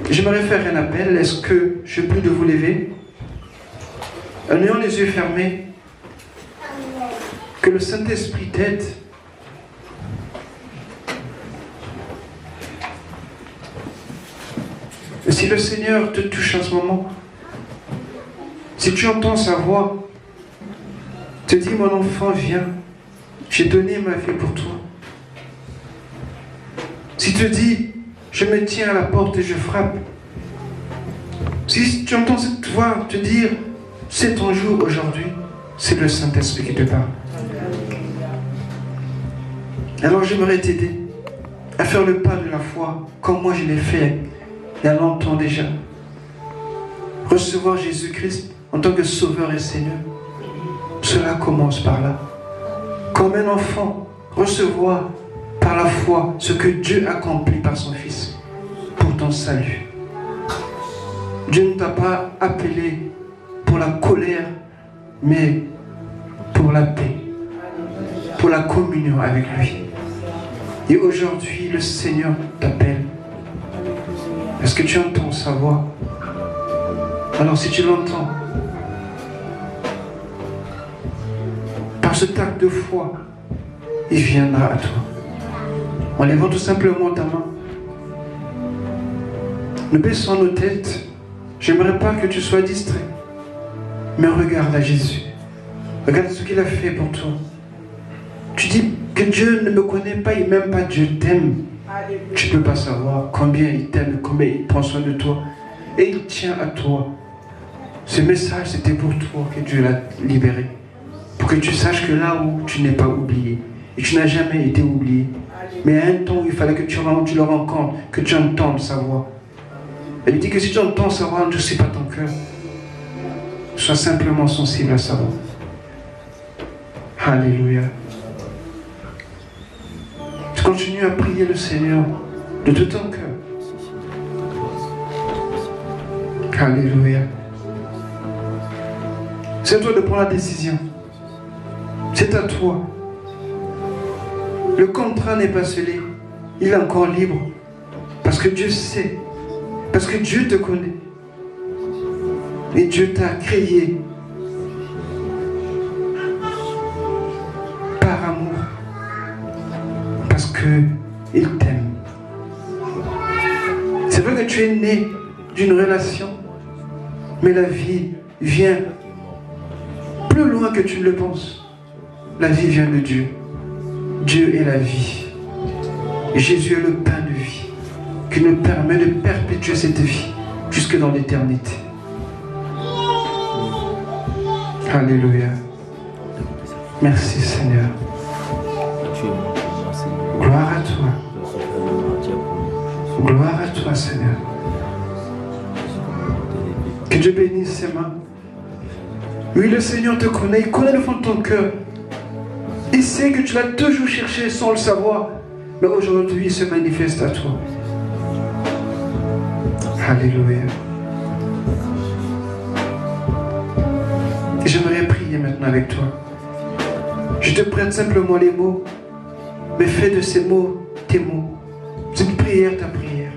J'aimerais faire un appel. Est-ce que je prie de vous lever? En ayant les yeux fermés, que le Saint-Esprit t'aide. Et si le Seigneur te touche en ce moment, si tu entends sa voix, te dit, mon enfant, viens, j'ai donné ma vie pour toi. Si te dit, je me tiens à la porte et je frappe. Si tu entends cette voix te dire, c'est ton jour aujourd'hui, c'est le Saint-Esprit qui te parle. Alors j'aimerais t'aider à faire le pas de la foi comme moi je l'ai fait il y a longtemps déjà. Recevoir Jésus-Christ en tant que Sauveur et Seigneur. Cela commence par là. Comme un enfant, recevoir par la foi ce que Dieu accomplit par son Fils pour ton salut. Dieu ne t'a pas appelé pour la colère, mais pour la paix, pour la communion avec lui. Et aujourd'hui, le Seigneur t'appelle. Est-ce que tu entends sa voix? Alors si tu l'entends, par ce acte de foi, il viendra à toi. En levant tout simplement ta main, nous baissons nos têtes. J'aimerais pas que tu sois distrait, mais regarde à Jésus. Regarde ce qu'il a fait pour toi. Tu dis que Dieu ne me connaît pas, il m'aime pas, Dieu t'aime. Tu ne peux pas savoir combien il t'aime, combien il prend soin de toi. Et il tient à toi. Ce message, c'était pour toi que Dieu l'a libéré. Pour que tu saches que là où tu n'es pas oublié, et tu n'as jamais été oublié, mais à un temps où il fallait que tu le rencontres, que tu entendes sa voix. Elle dit que si tu entends sa voix, ne sais pas ton cœur. Sois simplement sensible à sa voix. Alléluia. Tu continues à prier le Seigneur de tout ton cœur. Alléluia. C'est à toi de prendre la décision. C'est à toi. Le contrat n'est pas scellé. Il est encore libre. Parce que Dieu sait. Parce que Dieu te connaît. Et Dieu t'a créé par amour. Parce qu'il t'aime. C'est vrai que tu es né d'une relation. Mais la vie vient plus loin que tu ne le penses. La vie vient de Dieu. Dieu est la vie. Et Jésus est le pain de vie qui nous permet de perpétuer cette vie jusque dans l'éternité. Alléluia. Merci Seigneur. Gloire à toi. Gloire à toi Seigneur. Que Dieu bénisse ses mains. Oui, le Seigneur te connaît, il connaît le fond de ton cœur. Il sait que tu l'as toujours cherché sans le savoir. Mais aujourd'hui, il se manifeste à toi. Alléluia. Et j'aimerais prier maintenant avec toi. Je te prête simplement les mots, mais fais de ces mots tes mots. Cette prière, ta prière.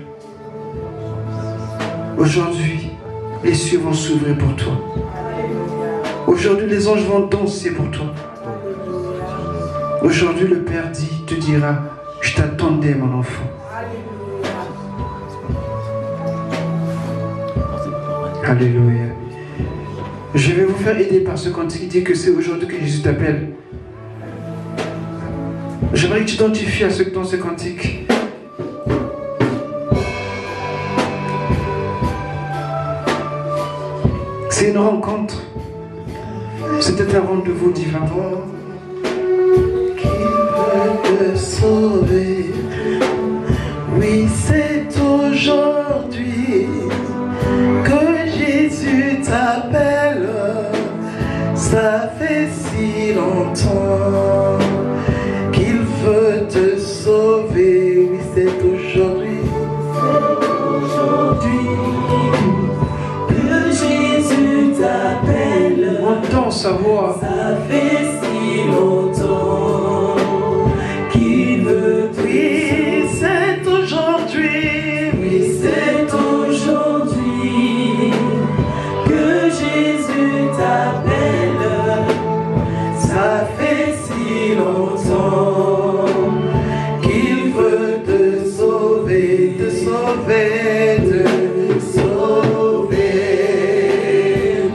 Aujourd'hui, les cieux vont s'ouvrir pour toi. Aujourd'hui, les anges vont danser pour toi. Aujourd'hui, le Père te dira, je t'attendais, mon enfant. Alléluia. Je vais vous faire aider par ce cantique qui dit que c'est aujourd'hui que Jésus t'appelle. J'aimerais que tu t'identifies dans ce cantique. C'est une rencontre. C'était un rendez-vous divin. Qui veut te sauver? Oui, c'est aujourd'hui que Jésus t'appelle. Ça fait si longtemps qu'il veut te sauver. Oui, c'est aujourd'hui. Que Jésus t'appelle. Entends sa voix. Ça fait si longtemps qu'il veut te sauver. Oui, c'est aujourd'hui. Oui, c'est aujourd'hui que Jésus t'appelle. Ça fait si longtemps qu'il veut te sauver, te sauver, te sauver.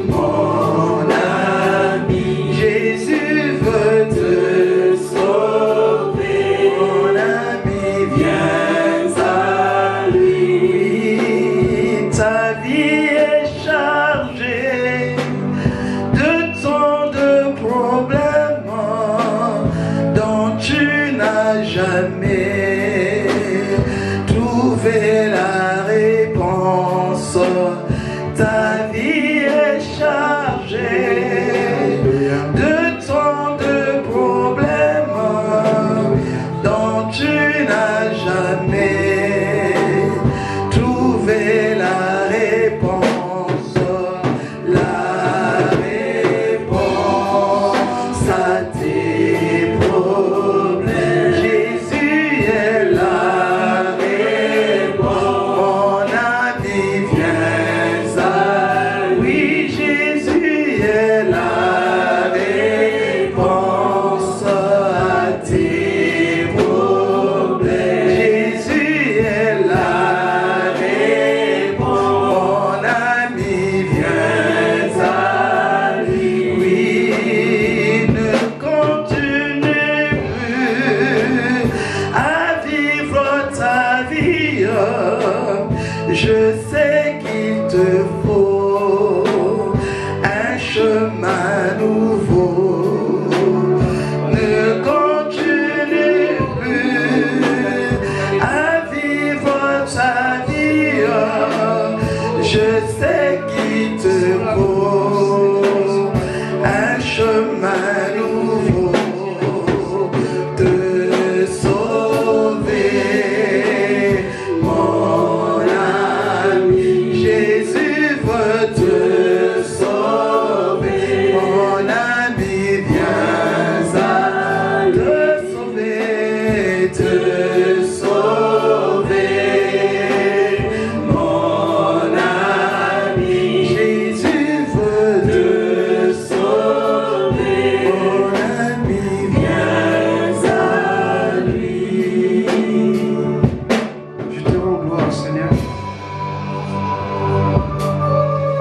Mon ami, Jésus veut te sauver. Mon ami, viens à lui. Ta vie est chargée de tant de problèmes dont tu n'as jamais Je sais qu'il te faut un chemin nouveau. Ne continue plus à vivre ta vie. Je sais qu'il te faut un chemin nouveau. Te sauver, mon ami. Jésus veut te sauver, mon ami. Viens à te sauver, te sauver, mon ami. Jésus veut te sauver, mon ami. Viens à lui. Je te rends gloire, Seigneur.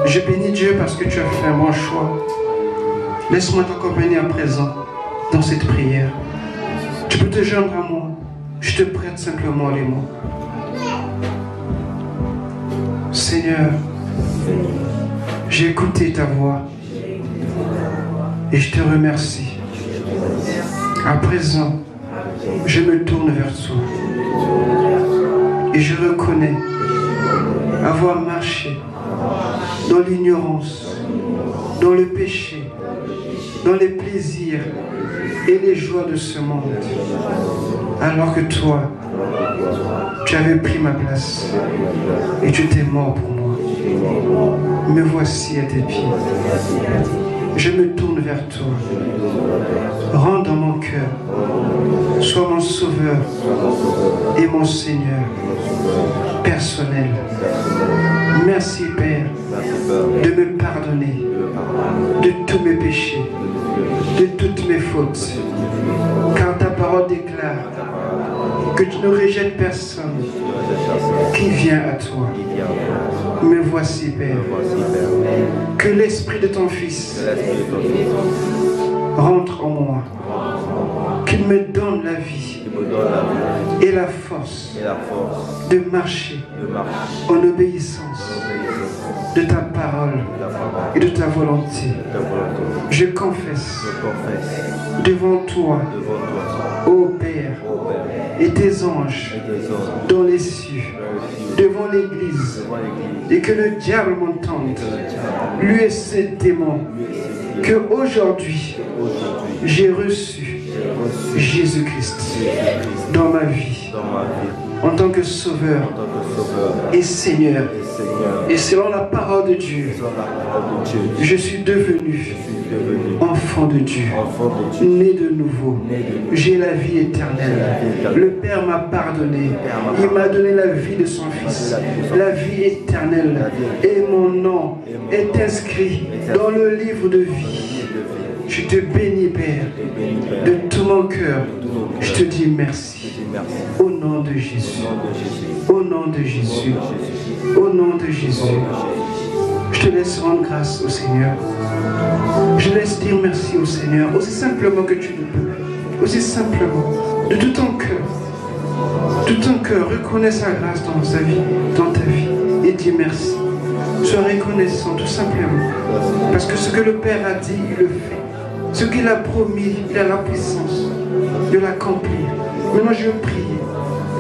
Je bénis Dieu parce que tu as fait un bon choix. Laisse-moi t'accompagner à présent dans cette prière. Tu peux te joindre à moi. Je te prête simplement les mots. Seigneur, j'ai écouté ta voix et je te remercie. À présent, je me tourne vers toi et je reconnais avoir marché dans l'ignorance, dans le péché, dans les plaisirs et les joies de ce monde, alors que toi, tu avais pris ma place et tu t'es mort pour moi. Me voici à tes pieds. Je me tourne vers toi. Rentre dans mon cœur. Sois mon sauveur et mon Seigneur personnel. Merci Père de me pardonner de tous mes péchés, de toutes mes fautes. Car ta parole déclare que tu ne rejettes personne qui vient à toi. Me voici Père. Que l'esprit de ton Fils rentre en moi. Qu'il me donne la vie et la force de marcher en obéissance de ta parole et de ta volonté. Je confesse devant toi, ô Père, et tes anges dans les cieux, devant l'Église, et que le diable m'entende, lui et ses démons, que aujourd'hui j'ai reçu Jésus-Christ dans ma vie en tant que Sauveur et Seigneur. Et selon la parole de Dieu, je suis devenu enfant de Dieu, né de nouveau. J'ai la vie éternelle. Le Père m'a pardonné. Il m'a donné la vie de son Fils, la vie éternelle. Et mon nom est inscrit dans le livre de vie. Je te bénis, Père, de tout mon cœur. Je te dis merci. Au nom de Jésus. Au nom de Jésus. Au nom de Jésus. Je te laisse rendre grâce au Seigneur. Je laisse dire merci au Seigneur, aussi simplement que tu le peux. Aussi simplement, de tout ton cœur. De tout ton cœur, reconnais sa grâce dans sa vie, dans ta vie. Et dis merci. Sois reconnaissant, tout simplement. Parce que ce que le Père a dit, il le fait. Ce qu'il a promis, il a la puissance de l'accomplir. Maintenant, je prie.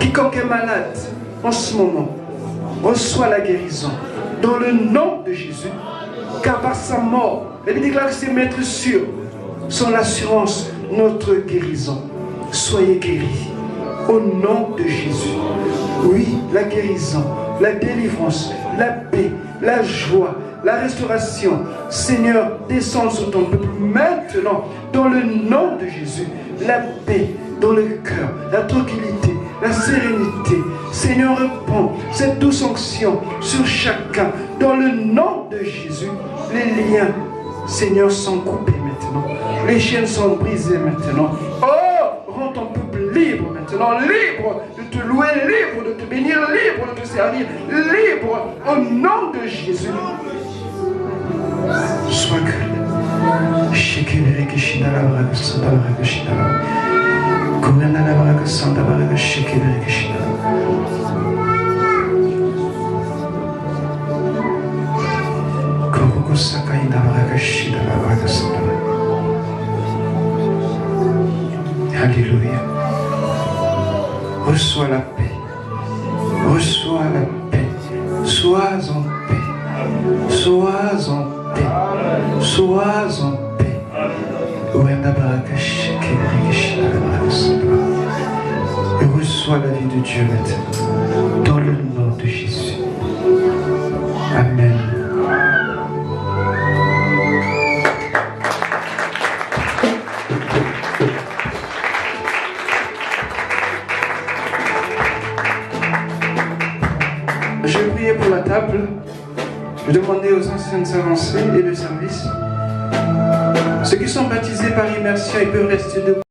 Quiconque est malade en ce moment, reçoit la guérison. Dans le nom de Jésus. Car par sa mort, il déclare que ses maîtres sûrs sont l'assurance, notre guérison. Soyez guéris. Au nom de Jésus. Oui, la guérison, la délivrance, la paix, la joie, la restauration. Seigneur, descends sur ton peuple maintenant, dans le nom de Jésus. La paix dans le cœur, la tranquillité, la sérénité. Seigneur, répands cette douce onction sur chacun. Dans le nom de Jésus, les liens, Seigneur, sont coupés maintenant. Les chaînes sont brisées maintenant. Oh, rends ton peuple libre maintenant, libre de te louer, libre de te bénir, libre de te servir, libre au nom de Jésus. Sois que Shekele Kishina la Santa Kishina. Kourana la Santa Shekele Kishina. en paix. Sois en paix. Sois en paix. Et reçois la vie de Dieu maintenant. Dans le nom de Jésus. Amen. Je vais prier pour la table. Je vais demander aux anciennes avancées et le service. Ceux qui sont baptisés par immersion, ils peuvent rester debout.